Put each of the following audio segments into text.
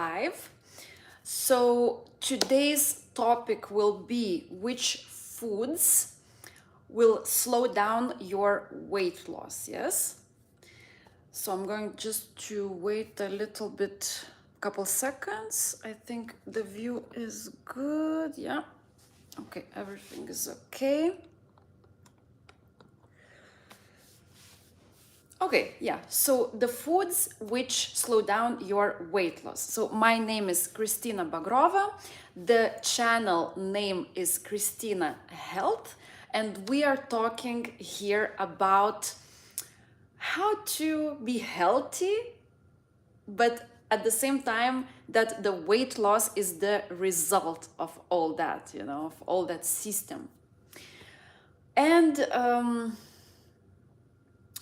live. So today's topic will be which foods will slow down your weight loss, yes? So I'm going just to wait a little bit, couple seconds. I think the view is good, yeah. Okay, everything is okay. Okay, yeah, so the foods which slow down your weight loss. So my name is Kristina Bagrova, the channel name is Kristina Health, and we are talking here about how to be healthy, but at the same time that the weight loss is the result of all that, you know, of all that system. And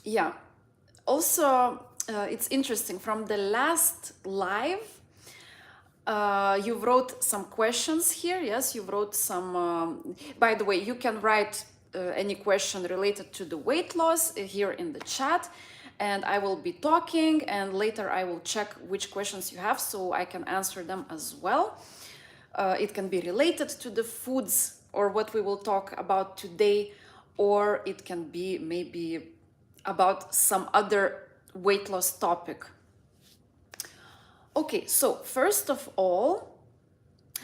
yeah, also it's interesting from the last live you wrote some questions here. Yes, you wrote some by the way, you can write any question related to the weight loss here in the chat, and I will be talking, and later I will check which questions you have so I can answer them as well. It can be related to the foods or what we will talk about today, or it can be maybe about some other weight loss topic. Okay, so first of all,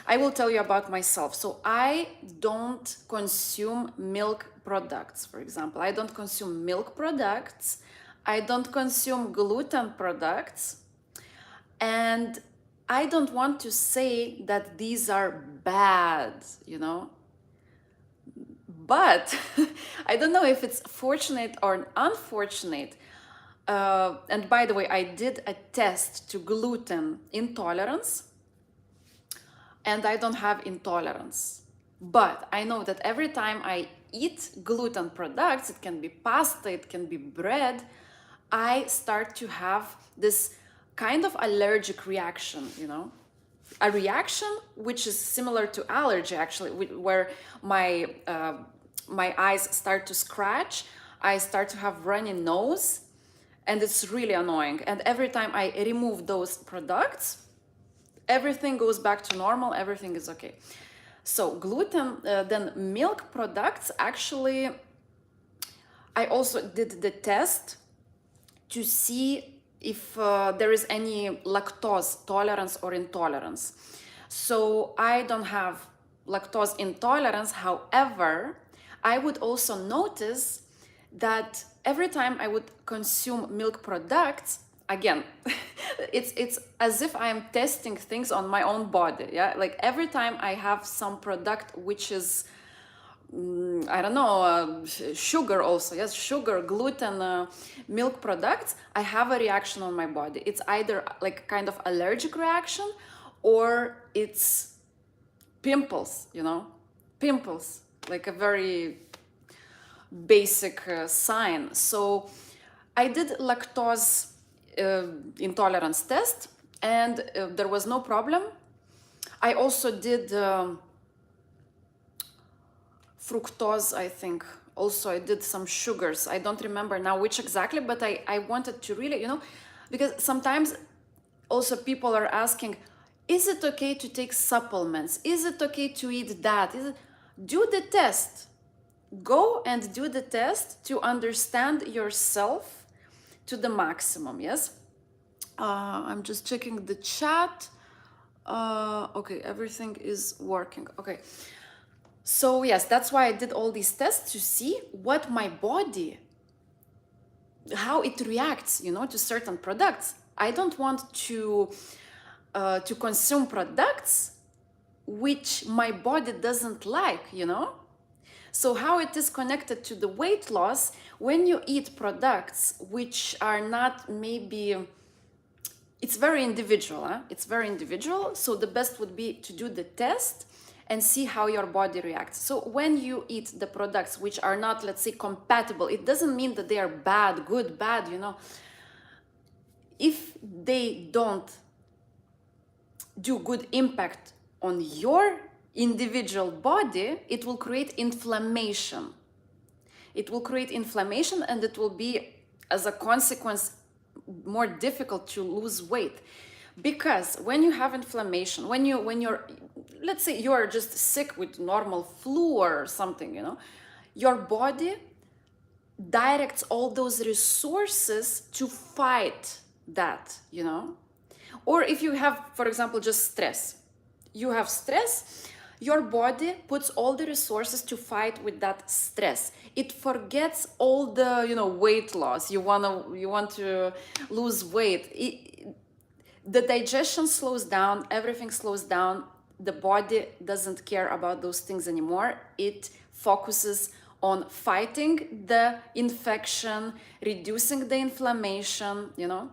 I will tell you about myself. So I don't consume milk products, for example. I don't consume milk products. I don't consume gluten products. And I don't want to say that these are bad, you know. But I don't know if it's fortunate or unfortunate. And by the way, I did a test to gluten intolerance, and I don't have intolerance. But I know that every time I eat gluten products, it can be pasta, it can be bread, I start to have this kind of allergic reaction, you know? A reaction which is similar to allergy, actually, where my eyes start to scratch, I start to have runny nose, and it's really annoying. And every time I remove those products, everything goes back to normal, everything is okay. So gluten, then milk products, actually, I also did the test to see if there is any lactose tolerance or intolerance. So I don't have lactose intolerance. However, I would also notice that every time I would consume milk products, again, it's as if I am testing things on my own body. Yeah, like every time I have some product which is I don't know, sugar also, yes, sugar, gluten, milk products, I have a reaction on my body. It's either like kind of allergic reaction or it's pimples, you know, pimples, like a very basic sign. So I did lactose intolerance test, and there was no problem. I also did fructose, I think. Also, I did some sugars. I don't remember now which exactly, but I wanted to really, you know, because sometimes also people are asking, is it okay to take supplements? Is it okay to eat that? Do the test. Go and do the test to understand yourself to the maximum, yes? I'm just checking the chat. Okay, everything is working. Okay. So yes, that's why I did all these tests to see what my body, how it reacts, you know, to certain products. I don't want to consume products which my body doesn't like, you know. So how it is connected to the weight loss, when you eat products which are not maybe, it's very individual, huh? It's very individual. So the best would be to do the test and see how your body reacts. So when you eat the products which are not, let's say, compatible, it doesn't mean that they are bad, good, bad, you know. If they don't do good impact on your individual body, it will create inflammation. It will create inflammation, and it will be, as a consequence, more difficult to lose weight. Because when you have inflammation, when you're, let's say you are just sick with normal flu or something, you know, your body directs all those resources to fight that, you know. Or if you have, for example, just stress, you have stress, your body puts all the resources to fight with that stress. It forgets all the, you know, weight loss. You want to lose weight. The digestion slows down, everything slows down. The body doesn't care about those things anymore. It focuses on fighting the infection, reducing the inflammation, you know.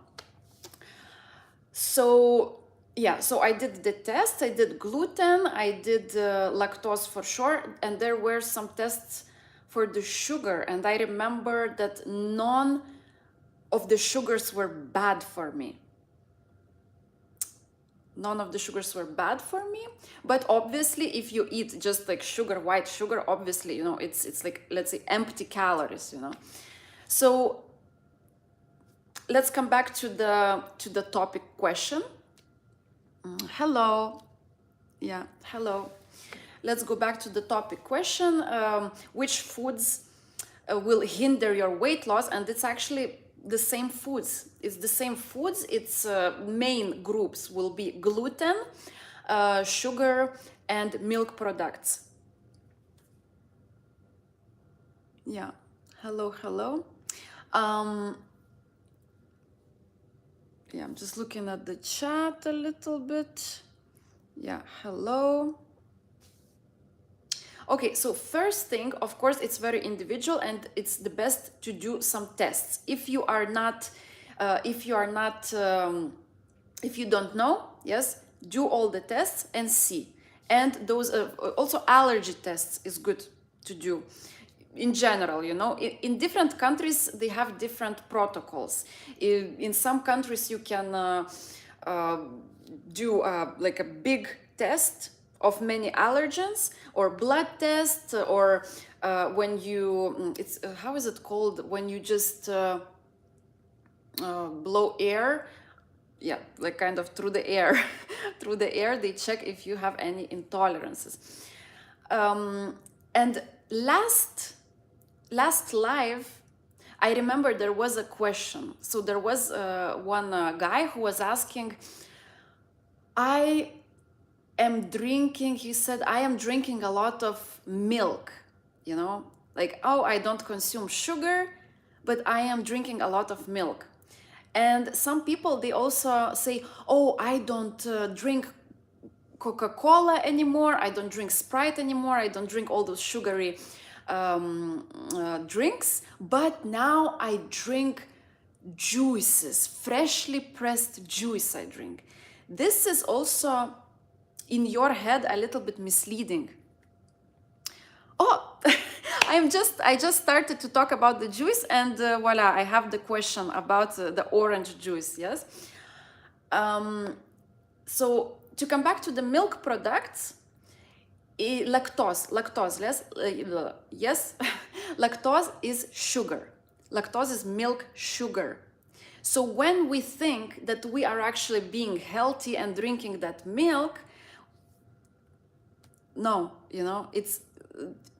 So yeah, so I did the test. I did gluten, I did lactose for sure, and there were some tests for the sugar, and I remember that none of the sugars were bad for me. None of the sugars were bad for me, but obviously if you eat just like sugar, white sugar, obviously, you know, it's like, let's say, empty calories, you know. So let's come back to the topic question. Hello. Yeah, hello. Let's go back to the topic question. Which foods will hinder your weight loss? And it's actually the same foods. It's the same foods. Its main groups will be gluten, sugar, and milk products. Yeah. Hello, hello. Yeah, I'm just looking at the chat a little bit. Yeah, hello. Okay, so first thing, of course, it's very individual, and it's the best to do some tests. If you don't know, yes, do all the tests and see. And those also allergy tests is good to do. In general, you know, in different countries they have different protocols. In some countries you can do like a big test of many allergens, or blood test, or when you it's how is it called, when you just blow air, yeah, like kind of through the air through the air, they check if you have any intolerances. And last live, I remember there was a question. So there was one guy who was asking, I am drinking, he said, I am drinking a lot of milk, you know, like, oh, I don't consume sugar, but I am drinking a lot of milk. And some people, they also say, oh, I don't drink Coca-Cola anymore, I don't drink Sprite anymore, I don't drink all those sugary drinks, but now I drink juices, freshly pressed juice I drink. This is also in your head a little bit misleading. Oh, I just started to talk about the juice, and voila, I have the question about the orange juice, yes? So to come back to the milk products, lactose, yes, lactose is sugar. Lactose is milk sugar. So when we think that we are actually being healthy and drinking that milk, no, you know, it's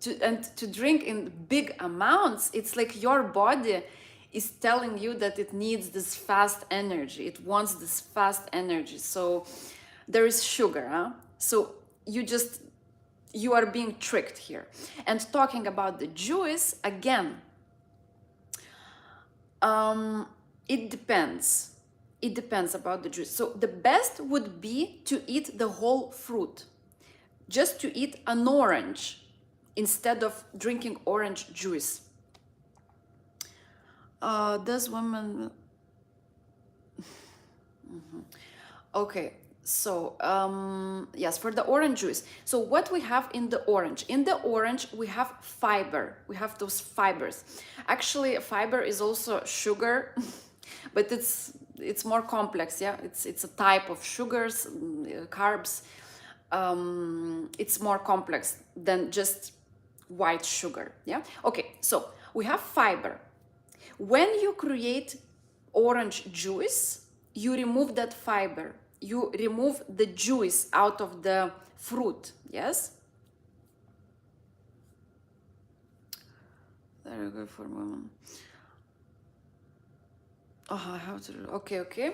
to drink in big amounts, it's like your body is telling you that it needs this fast energy, it wants this fast energy. So there is sugar, huh? So you are being tricked here. And talking about the juice, again, it depends. It depends about the juice. So the best would be to eat the whole fruit. Just to eat an orange instead of drinking orange juice. Does women... Okay. So, yes, for the orange juice. So what we have in the orange? In the orange, we have fiber. We have those fibers. Actually, fiber is also sugar, but it's more complex, yeah? It's a type of sugars, carbs. It's more complex than just white sugar, yeah? Okay, so we have fiber. When you create orange juice, you remove that fiber. you remove the juice out of the fruit, yes? Very good for women. Oh, I have to, okay.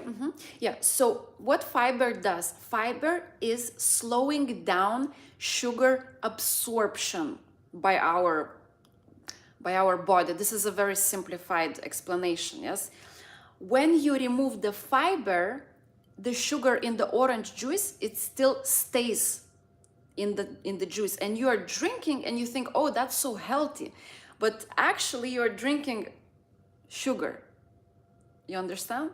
Yeah, so what fiber does? Fiber is slowing down sugar absorption by our body. This is a very simplified explanation, yes? When you remove the fiber, the sugar in the orange juice, it still stays in the juice, and you are drinking and you think, oh, that's so healthy, but actually you're drinking sugar. You understand?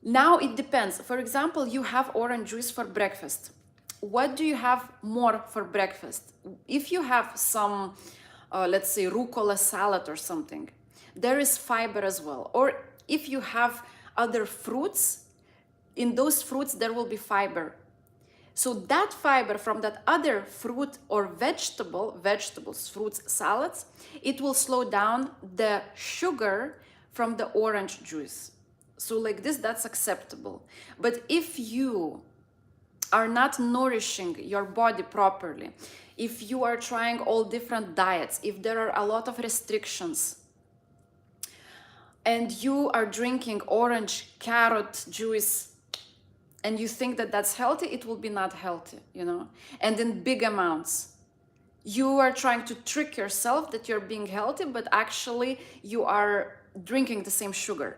Now it depends. For example, you have orange juice for breakfast. What do you have more for breakfast? If you have some, let's say, rucola salad or something, there is fiber as well. Or if you have other fruits, in those fruits there will be fiber. So that fiber from that other fruit or vegetables, fruits, salads, it will slow down the sugar from the orange juice. So like this, that's acceptable. But if you are not nourishing your body properly, if you are trying all different diets, if there are a lot of restrictions, and you are drinking orange carrot juice and you think that that's healthy, it will be not healthy, you know, and in big amounts. You are trying to trick yourself that you're being healthy, but actually you are drinking the same sugar.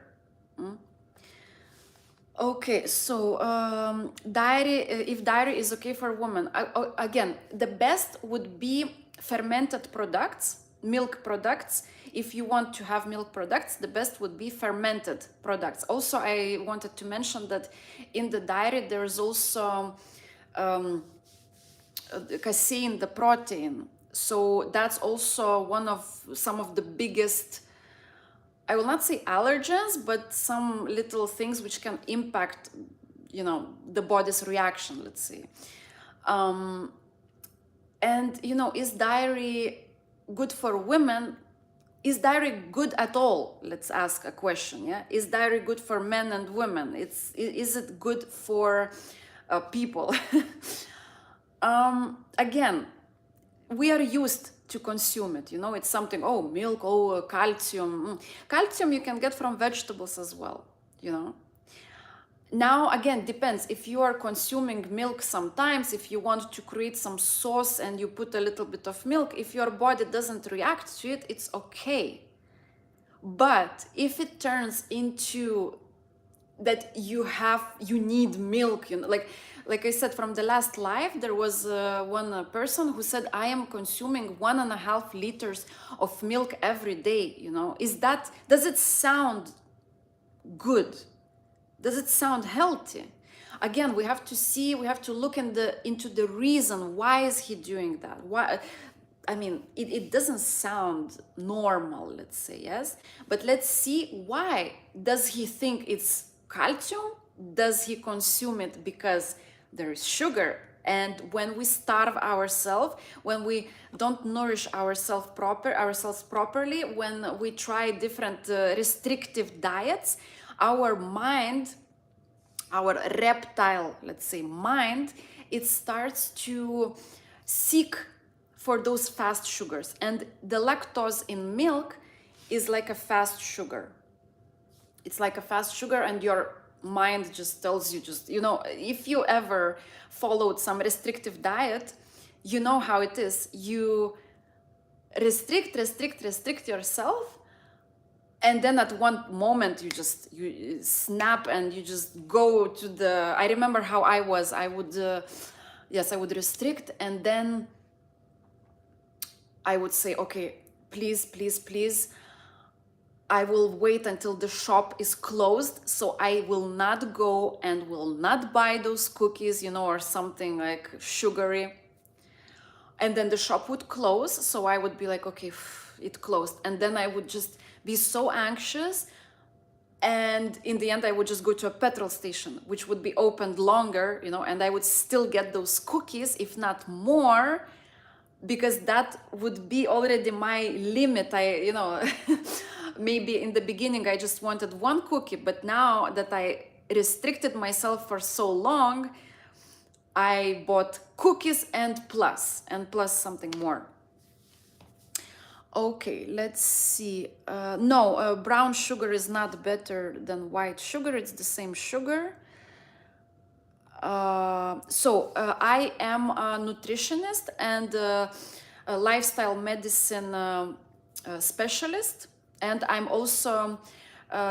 Okay, so dairy, if dairy is okay for women, again, the best would be fermented products, milk products. If you want to have milk products, the best would be fermented products. Also, I wanted to mention that in the dairy, there's also casein, the protein. So that's also some of the biggest, I will not say allergens, but some little things which can impact, you know, the body's reaction, let's say. And, you know, is dairy good for women? Is dairy good at all? Let's ask a question, yeah? Is dairy good for men and women? Is it good for people? Again, we are used to consume it, you know, it's something, oh, milk, oh, calcium. Calcium you can get from vegetables as well, you know. Now, again, depends. If you are consuming milk sometimes, if you want to create some sauce and you put a little bit of milk, if your body doesn't react to it, it's okay. But if it turns into that you need milk, you know, like I said, from the last live, there was one person who said, I am consuming 1.5 liters of milk every day, you know. Does it sound good? Does it sound healthy? Again, we have to look into the reason. Why is he doing that? Why? I mean, it doesn't sound normal, let's say, yes? But let's see why. Does he think it's calcium? Does he consume it because there is sugar? And when we starve ourselves, when we don't nourish ourselves properly, when we try different restrictive diets, our mind, our reptile, let's say, mind, it starts to seek for those fast sugars. And the lactose in milk is like a fast sugar. It's like a fast sugar, and your mind just tells you, you know, if you ever followed some restrictive diet, you know how it is. You restrict yourself, and then at one moment you snap and you just go to the, I remember how I would restrict, and then I would say, okay, please, I will wait until the shop is closed, so I will not go and will not buy those cookies, you know, or something like sugary. And then the shop would close, so I would be like, okay, it closed. And then I would just be so anxious, and in the end I would just go to a petrol station, which would be opened longer, you know, and I would still get those cookies, if not more, because that would be already my limit. Maybe in the beginning I just wanted one cookie, but now that I restricted myself for so long, I bought cookies and plus something more. Okay, let's see. No, brown sugar is not better than white sugar. It's the same sugar. I am a nutritionist and a lifestyle medicine specialist, and I'm also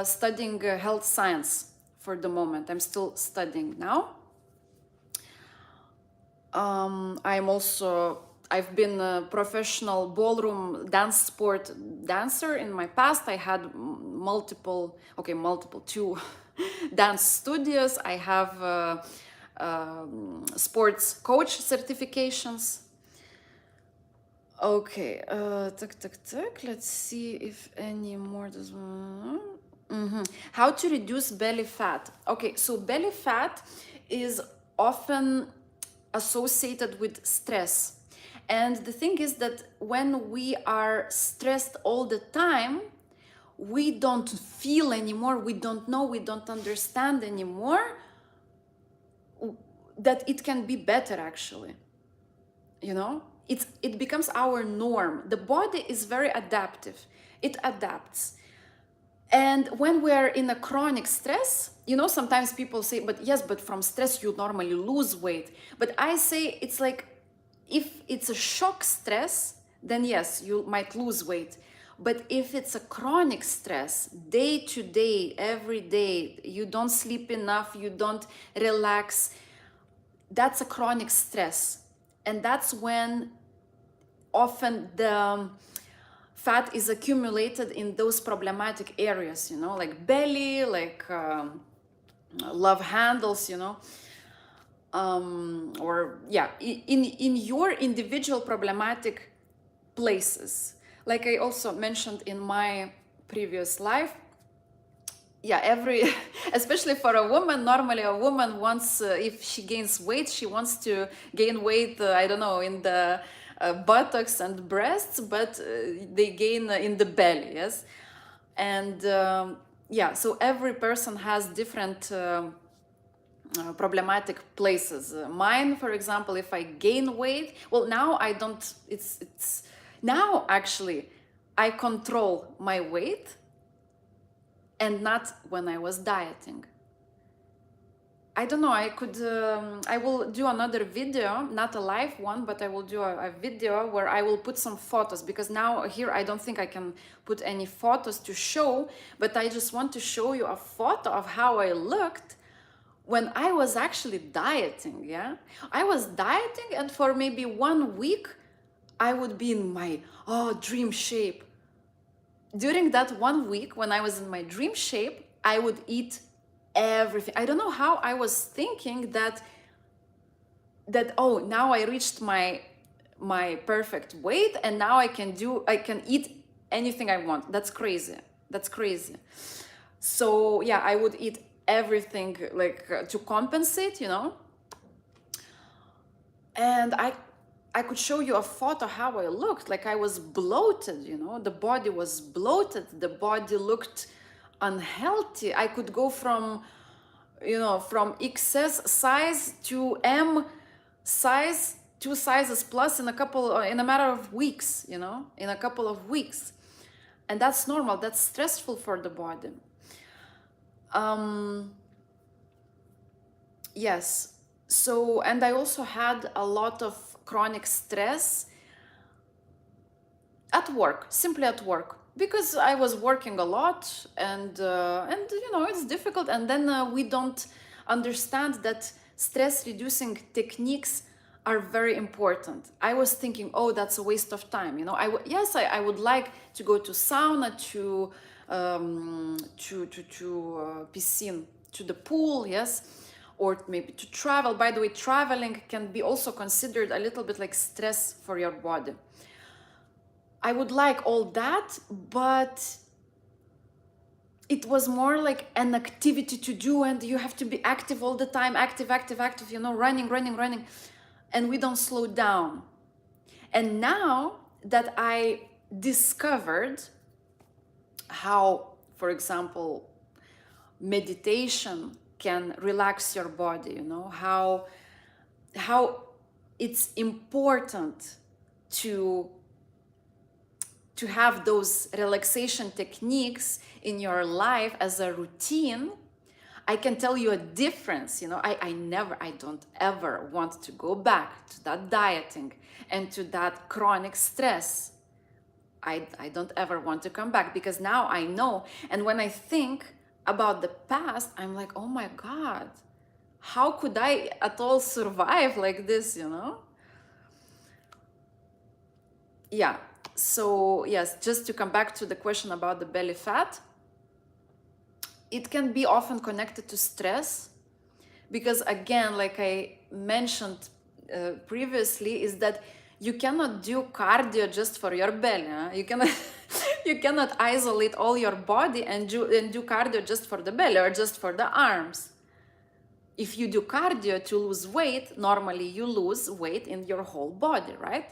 studying health science for the moment. I'm still studying now. I've been a professional ballroom dance sport dancer in my past. I had two dance studios. I have sports coach certifications. Okay, let's see if any more. How to reduce belly fat? Okay, so belly fat is often associated with stress. And the thing is that when we are stressed all the time, we don't feel anymore, we don't know, we don't understand anymore that it can be better actually. You know, it becomes our norm. The body is very adaptive. It adapts. And when we're in a chronic stress, you know, sometimes people say, but yes, but from stress you normally lose weight. But I say it's like, if it's a shock stress, then yes, you might lose weight. But if it's a chronic stress, day to day, every day, you don't sleep enough, you don't relax, that's a chronic stress. And that's when often the fat is accumulated in those problematic areas, you know, like belly, like love handles, you know, or yeah, in your individual problematic places. Like I also mentioned in my previous life, yeah, especially for a woman, normally a woman wants, if she gains weight, she wants to gain weight, I don't know, in the buttocks and breasts, but they gain in the belly, yes? And yeah, so every person has different problematic places. Mine, for example, if I gain weight, well, now I don't, now actually I control my weight, and not when I was dieting. I don't know, I will do another video, not a live one, but I will do a video where I will put some photos, because now here I don't think I can put any photos to show, but I just want to show you a photo of how I looked when I was actually dieting, yeah? I was dieting, and for maybe 1 week, I would be in my dream shape. During that 1 week, when I was in my dream shape, I would eat everything. I don't know how I was thinking that oh, now I reached my perfect weight, and now I can eat anything I want. That's crazy. That's crazy. So yeah, I would eat everything, like to compensate, you know. And I could show you a photo how I looked. Like I was bloated, you know, the body was bloated, the body looked unhealthy. I could go from, you know, from XS size to M size, 2 sizes plus in a matter of weeks, you know, in a couple of weeks. And that's normal, that's stressful for the body. Yes, so, and I also had a lot of chronic stress at work, simply at work, because I was working a lot, and you know, it's difficult, and then we don't understand that stress reducing techniques are very important. I was thinking, oh, that's a waste of time, you know. I would like to go to sauna, to piscine, to the pool, yes, or maybe to travel. By the way, traveling can be also considered a little bit like stress for your body. I would like all that, but it was more like an activity to do, and you have to be active all the time, active, you know, running. And we don't slow down. And now that I discovered how, for example, meditation can relax your body, you know, how it's important to have those relaxation techniques in your life as a routine. I can tell you a difference, you know. I don't ever want to go back to that dieting and to that chronic stress. I don't ever want to come back, because now I know. And when I think about the past, I'm like, oh my God, how could I at all survive like this, you know? Yeah. So yes, just to come back to the question about the belly fat, it can be often connected to stress, because again, like I mentioned previously, is that you cannot do cardio just for your belly. Huh? You cannot you cannot isolate all your body and do cardio just for the belly or just for the arms. If you do cardio to lose weight, normally you lose weight in your whole body, right?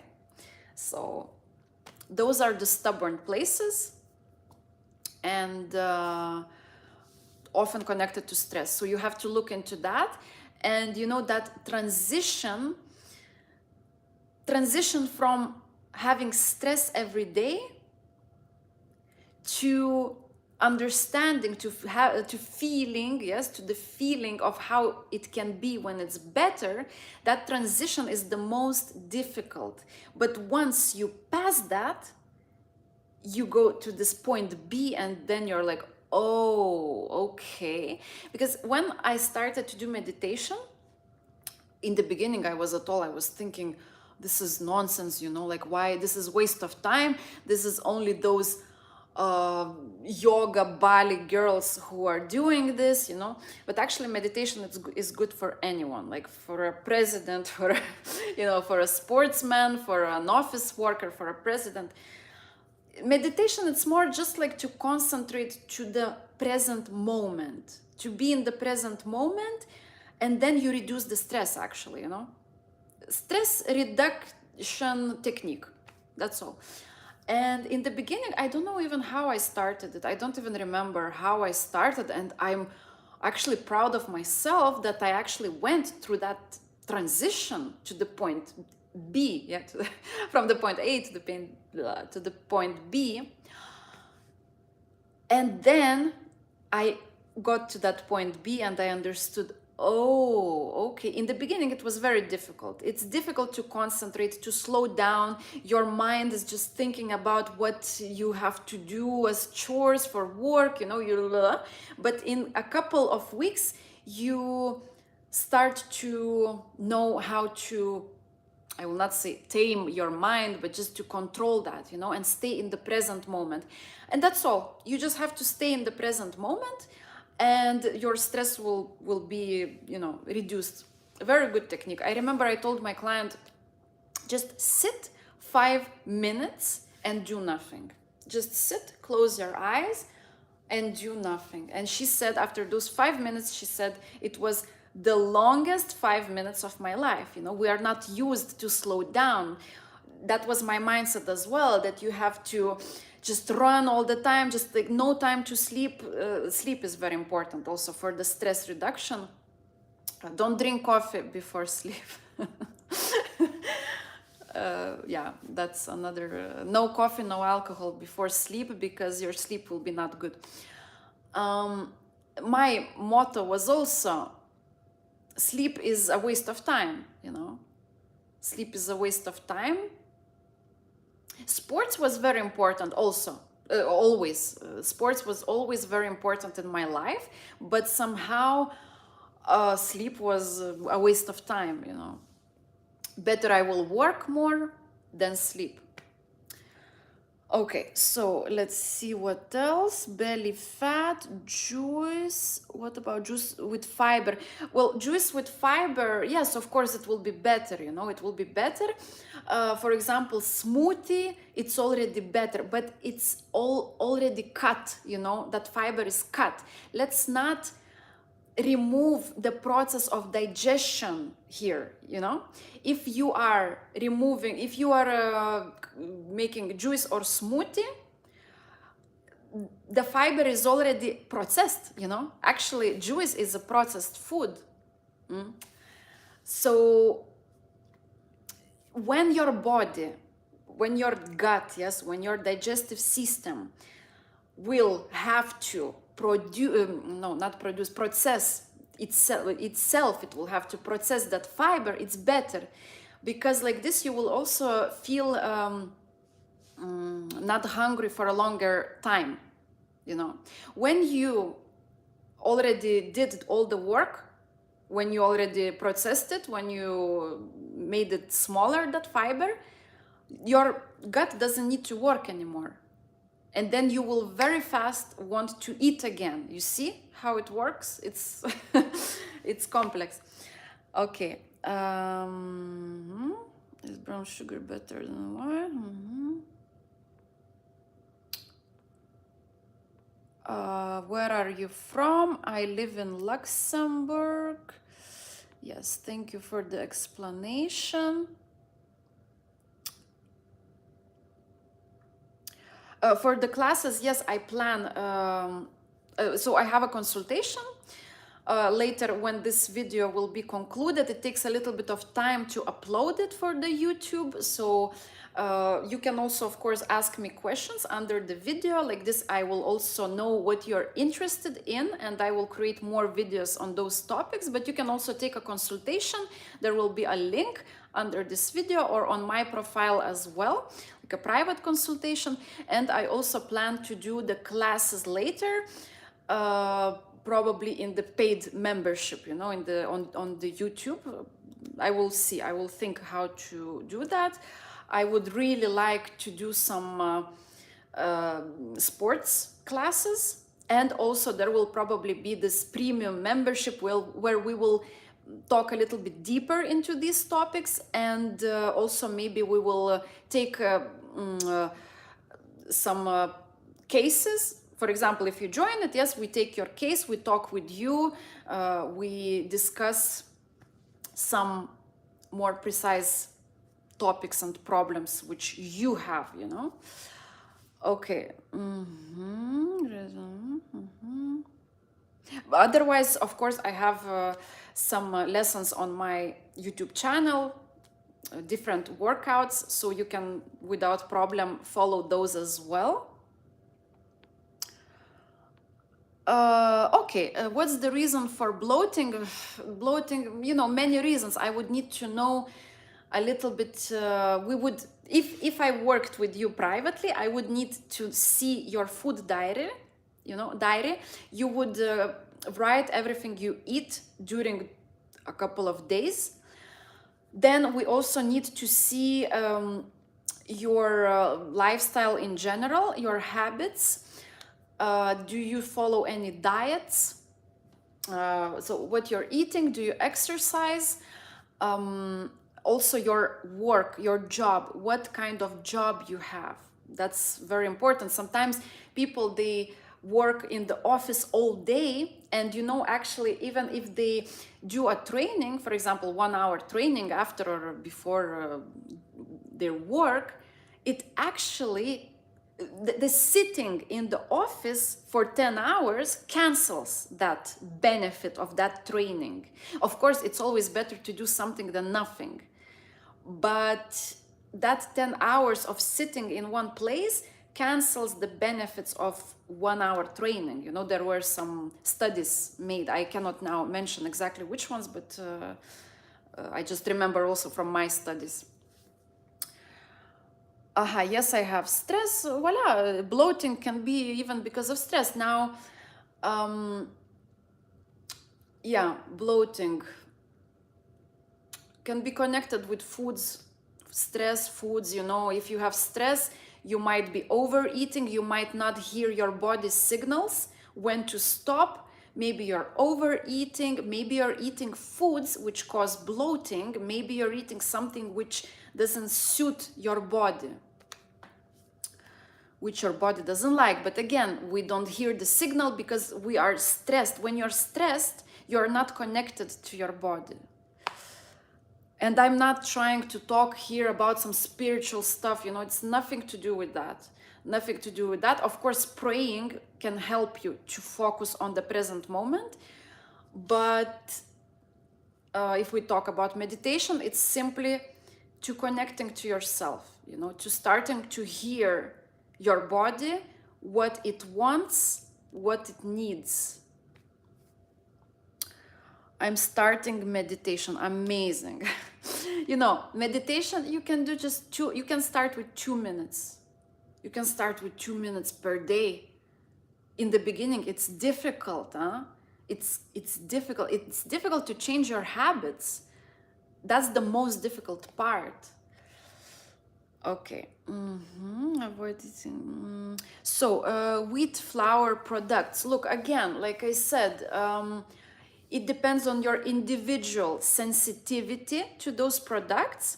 So those are the stubborn places, and often connected to stress. So you have to look into that. And you know, that transition from having stress every day to understanding, to feeling, yes, to the feeling of how it can be when it's better, that transition is the most difficult. But once you pass that, you go to this point B, and then you're like, oh, okay. Because when I started to do meditation, in the beginning, I was thinking, this is nonsense, you know, like, why? This is waste of time. This is only those yoga Bali girls who are doing this, you know. But actually, meditation is good for anyone, like for a president, for a, you know, for a sportsman, for an office worker, for a president. Meditation, it's more just like to concentrate to the present moment, to be in the present moment, and then you reduce the stress, actually, you know. Stress reduction technique, that's all. And in the beginning, I don't know even how I started it. I don't even remember how I started, and I'm actually proud of myself that I actually went through that transition to the point B, yeah, from the point A to the point B. And then I got to that point B, and I understood, oh, okay. In the beginning, it was very difficult. It's difficult to concentrate, to slow down. Your mind is just thinking about what you have to do as chores for work, you know, but in a couple of weeks, you start to know how to, I will not say tame your mind, but just to control that, you know, and stay in the present moment. And that's all. You just have to stay in the present moment, and your stress will be, you know, reduced. A very good technique. I remember I told my client, just sit 5 minutes and do nothing. Just sit, close your eyes, and do nothing. And she said, after those 5 minutes, she said it was the longest 5 minutes of my life. You know, we are not used to slow down. That was my mindset as well, that you have to just run all the time, just like no time to sleep. Sleep is very important also for the stress reduction. Don't drink coffee before sleep. Yeah, that's another, no coffee, no alcohol before sleep, because your sleep will be not good. My motto was also, sleep is a waste of time, you know. Sleep is a waste of time. Sports was very important also, always. Sports was always very important in my life, but somehow sleep was a waste of time, you know. Better I will work more than sleep. Okay, so let's see what else. Belly fat, juice. What about juice with fiber? Well, juice with fiber, yes, of course, it will be better, you know, it will be better. For example, smoothie, it's already better, but it's already cut, you know, that fiber is cut. Let's not remove the process of digestion here, you know. If you are making juice or smoothie, the fiber is already processed, you know. Actually, juice is a processed food. So when your body, when your gut, yes, when your digestive system will have to produce, no, not produce, process itself, it will have to process that fiber, it's better. Because like this, you will also feel not hungry for a longer time, you know. When you already did all the work, when you already processed it, when you made it smaller, that fiber, your gut doesn't need to work anymore. And then you will very fast want to eat again. You see how it works? It's it's complex. Okay. Is brown sugar better than water? Where are you from? I live in Luxembourg. Yes, thank you for the explanation. For the classes, yes, I plan. So I have a consultation later when this video will be concluded. It takes a little bit of time to upload it for the YouTube. So you can also, of course, ask me questions under the video. Like this, I will also know what you're interested in, and I will create more videos on those topics. But you can also take a consultation. There will be a link under this video or on my profile as well, like a private consultation. And I also plan to do the classes later, probably in the paid membership, you know, in the on the YouTube. I will see. I will think how to do that. I would really like to do some sports classes, and also there will probably be this premium membership where we will talk a little bit deeper into these topics, and also maybe we will take some cases. For example, if you join it, yes, we take your case, we talk with you, we discuss some more precise topics and problems which you have, you know. Okay. Otherwise, of course, I have some lessons on my YouTube channel, different workouts, so you can without problem follow those as well. Okay, what's the reason for bloating? Bloating, you know, many reasons. I would need to know a little bit. We would, if I worked with you privately, I would need to see your food diary, you know, diary. You would write everything you eat during a couple of days. Then we also need to see your lifestyle in general, your habits. Do you follow any diets? So what you're eating, do you exercise? Also your work, your job, what kind of job you have. That's very important. Sometimes people, they work in the office all day, and you know, actually, even if they do a training, for example, 1 hour training after or before their work, it actually, the sitting in the office for 10 hours cancels that benefit of that training. Of course, it's always better to do something than nothing. But that 10 hours of sitting in one place cancels the benefits of 1 hour training. You know, there were some studies made. I cannot now mention exactly which ones, but I just remember also from my studies. Yes, I have stress. Voila, bloating can be even because of stress. Now, yeah, bloating can be connected with foods, stress foods. You know, if you have stress, you might be overeating, you might not hear your body's signals when to stop. Maybe you're overeating, maybe you're eating foods which cause bloating, maybe you're eating something which doesn't suit your body, which your body doesn't like. But again, we don't hear the signal because we are stressed. When you're stressed, you're not connected to your body. And I'm not trying to talk here about some spiritual stuff, you know, it's nothing to do with that. nothing to do with that. Of course, praying can help you to focus on the present moment, but if we talk about meditation, it's simply to connecting to yourself, you know, to starting to hear your body, what it wants, what it needs. I'm starting meditation. Amazing. You know, meditation, you can do you can start with 2 minutes. You can start with 2 minutes per day. In the beginning, it's difficult, huh? It's difficult. It's difficult to change your habits. That's the most difficult part. Okay. Avoid eating. So, wheat flour products. Look, again, like I said, it depends on your individual sensitivity to those products.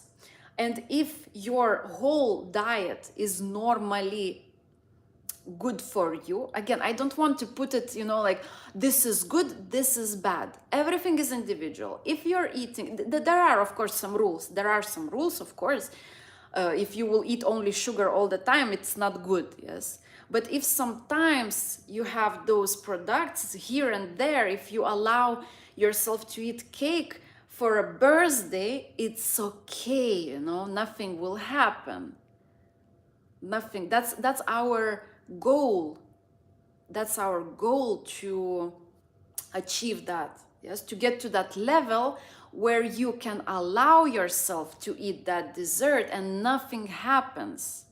And if your whole diet is normally good for you, again, I don't want to put it, you know, like this is good, this is bad. Everything is individual. If you're eating, there are of course some rules. There are some rules, of course. If you will eat only sugar all the time, it's not good, yes. But if sometimes you have those products here and there, if you allow yourself to eat cake for a birthday, it's okay, you know, nothing will happen. Nothing. That's our goal. That's our goal, to achieve that, yes, to get to that level where you can allow yourself to eat that dessert and nothing happens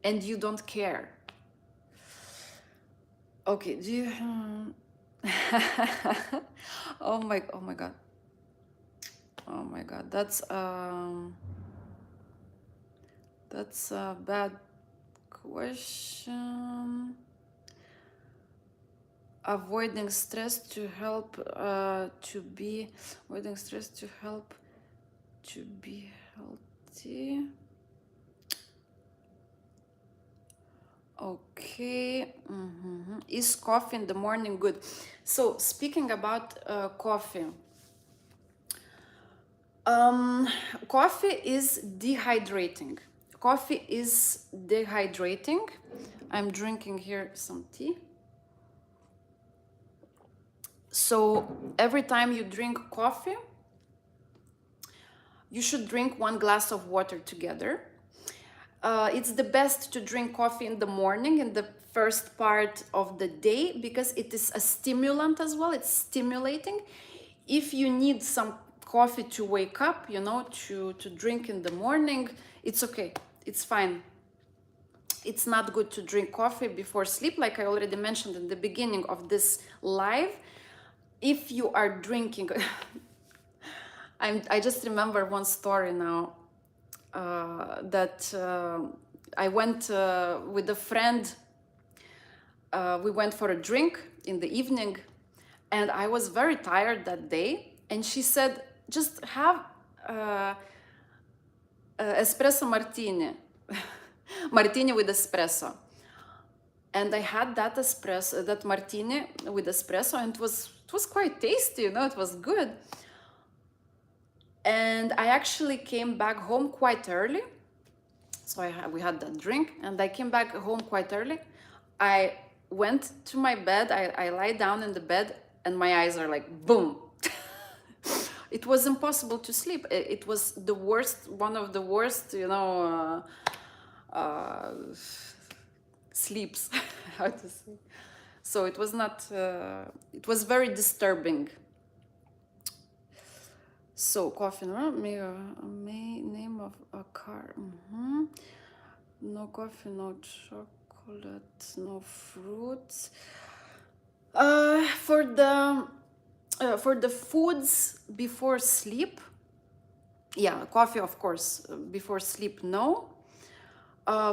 and you don't care. Okay, do you oh my god. Oh my god, that's a bad question. Avoiding stress to help avoiding stress to help to be healthy. Okay. Is coffee in the morning good? So speaking about coffee, coffee is dehydrating. Coffee is dehydrating. I'm drinking here some tea. So every time you drink coffee, you should drink 1 glass of water together. It's the best to drink coffee in the morning, in the first part of the day, because it is a stimulant as well. It's stimulating. If you need some coffee to wake up, you know, to drink in the morning, it's okay. It's fine. It's not good to drink coffee before sleep, like I already mentioned in the beginning of this live. If you are drinking, I just remember one story now, that I went with a friend. We went for a drink in the evening, and I was very tired that day. And she said, just have espresso martini, martini with espresso. And I had that espresso, that martini with espresso, and it was quite tasty, you know, it was good. And I actually came back home quite early. So we had that drink, and I came back home quite early. I went to my bed, I lie down in the bed, and my eyes are like, boom. It was impossible to sleep. It was the worst, one of the worst, you know, sleeps, how to say. So it was not, it was very disturbing. So coffee, no? Name of a car. No coffee, no chocolate, no fruits. For the foods before sleep, yeah, coffee, of course, before sleep, no.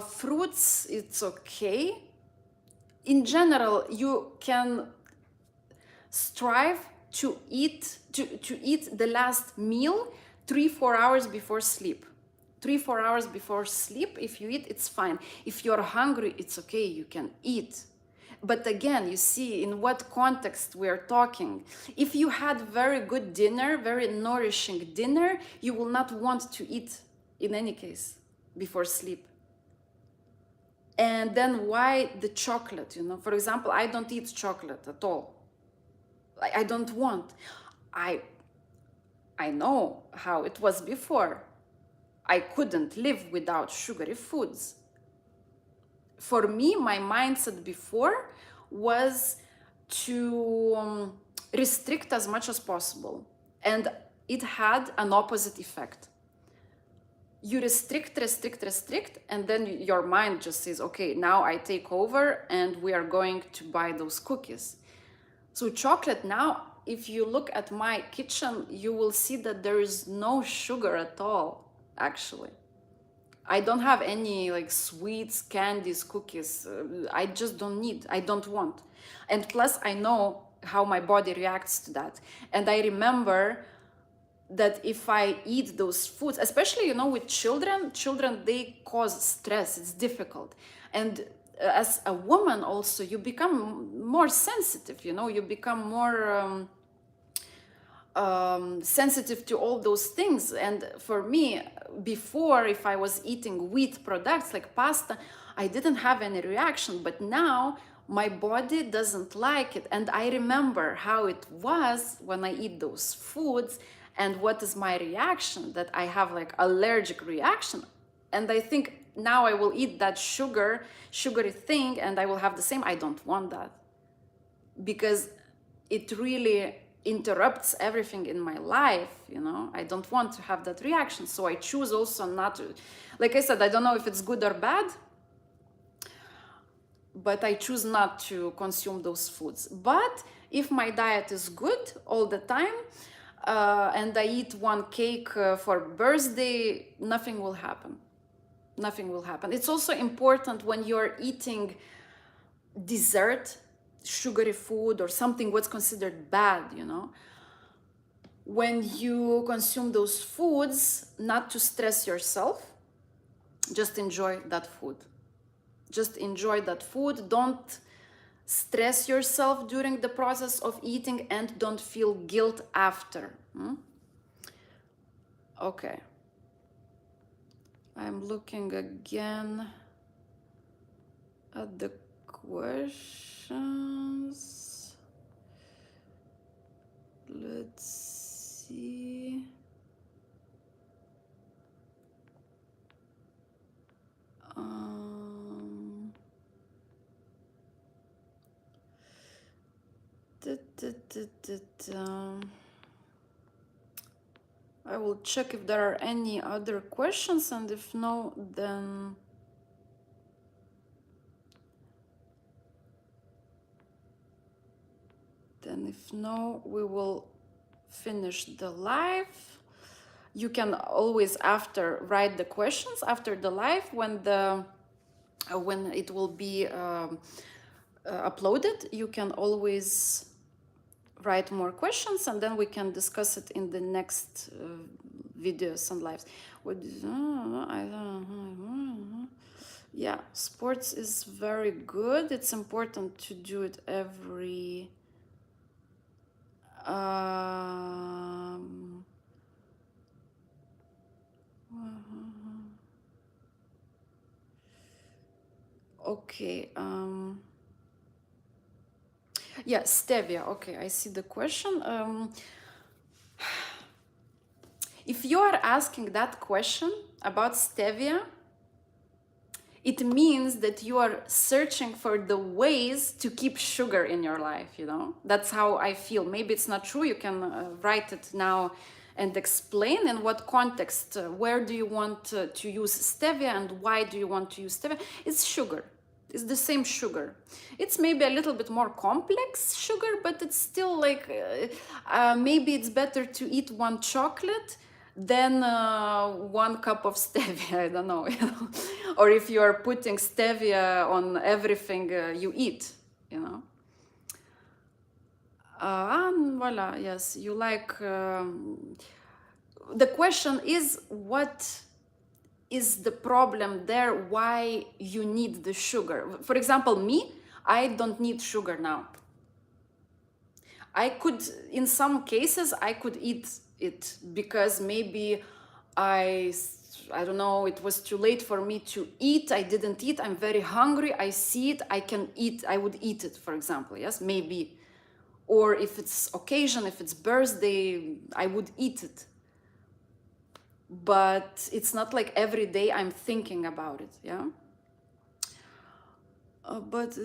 Fruits, it's okay. In general, you can strive to eat the last meal 3-4 hours before sleep. 3-4 hours before sleep, if you eat, it's fine. If you're hungry, it's okay, you can eat. But again, you see in what context we're talking. If you had very good dinner, very nourishing dinner, you will not want to eat in any case before sleep. And then why the chocolate, you know? For example, I don't eat chocolate at all. I don't want. I I know how it was before. I couldn't live without sugary foods. For me, my mindset before was to restrict as much as possible. And it had an opposite effect. You restrict, and then your mind just says, okay, now I take over and we are going to buy those cookies. So chocolate now, if you look at my kitchen, you will see that there is no sugar at all, actually. I don't have any like sweets, candies, cookies. I just don't need, I don't want. And plus, I know how my body reacts to that. And I remember that if I eat those foods, especially, you know, with children, they cause stress, it's difficult. And as a woman also, you become more sensitive, you know, you become more sensitive to all those things. And for me, before, if I was eating wheat products like pasta, I didn't have any reaction, but now my body doesn't like it. And I remember how it was when I eat those foods and what is my reaction, that I have like allergic reaction. And I think now I will eat that sugary thing and I will have the same. I don't want that, because it really interrupts everything in my life, you know. I don't want to have that reaction, so I choose also not to. Like I said, I don't know if it's good or bad, but I choose not to consume those foods. But if my diet is good all the time, and I eat one cake for birthday, nothing will happen. Nothing will happen. It's also important when you're eating dessert, sugary food, or something what's considered bad, you know. When you consume those foods, not to stress yourself, just enjoy that food. Just enjoy that food. Don't stress yourself during the process of eating, and don't feel guilt after. Okay. I'm looking again at the questions. Let's see. I will check if there are any other questions, and if no, then if no, we will finish the live. You can always write the questions after the live when it will be uploaded. You can always write more questions, and then we can discuss it in the next videos and lives. Yeah, sports is very good. It's important to do it every okay. Yeah, stevia. Okay, I see the question. If you are asking that question about stevia, it means that you are searching for the ways to keep sugar in your life, you know? That's how I feel. Maybe it's not true. You can write it now and explain in what context, where do you want to use stevia, and why do you want to use stevia? It's sugar. It's the same sugar. It's maybe a little bit more complex sugar, but it's still like, maybe it's better to eat one chocolate than 1 cup of stevia. I don't know, you know? Or if you are putting stevia on everything you eat, you know. Voila, yes, you like. The question is, what is the problem there? Why you need the sugar? For example, me, I don't need sugar now. I could, in some cases, I could eat it because maybe I I don't know, it was too late for me to eat, I didn't eat, I'm very hungry, I see it, I can eat, I would eat it, for example, yes, maybe. Or if it's occasion, if it's birthday, I would eat it. But it's not like every day I'm thinking about it, yeah? But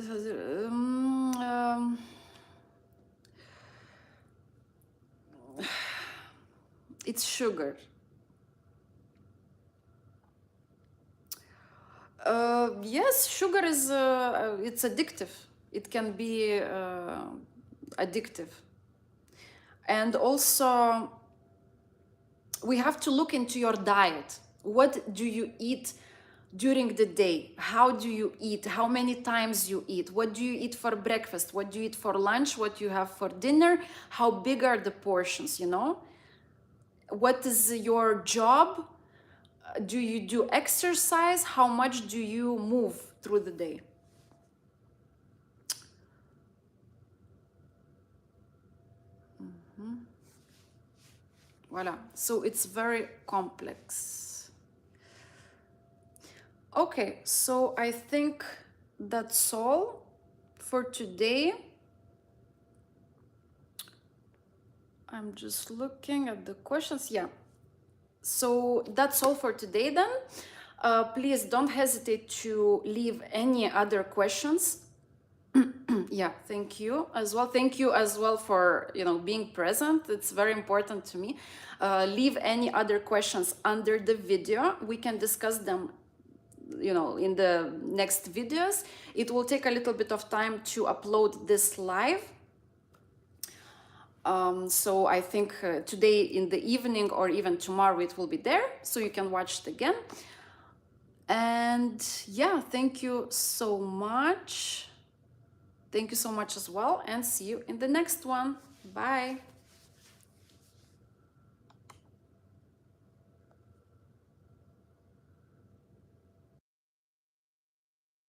it's sugar. Yes, sugar is it's addictive. It can be addictive. And also, we have to look into your diet. What do you eat during the day? How do you eat? How many times you eat? What do you eat for breakfast? What do you eat for lunch? What you have for dinner? How big are the portions, you know? What is your job? Do you do exercise? How much do you move through the day? Voila. So it's very complex. Okay, so I think that's all for today. I'm just looking at the questions. Yeah. So that's all for today then. Please don't hesitate to leave any other questions. Yeah, thank you as well. Thank you as well for, you know, being present. It's very important to me. Leave any other questions under the video. We can discuss them, you know, in the next videos. It will take a little bit of time to upload this live. So I think today in the evening or even tomorrow it will be there, so you can watch it again. And yeah, thank you so much. Thank you so much as well, and see you in the next one. Bye.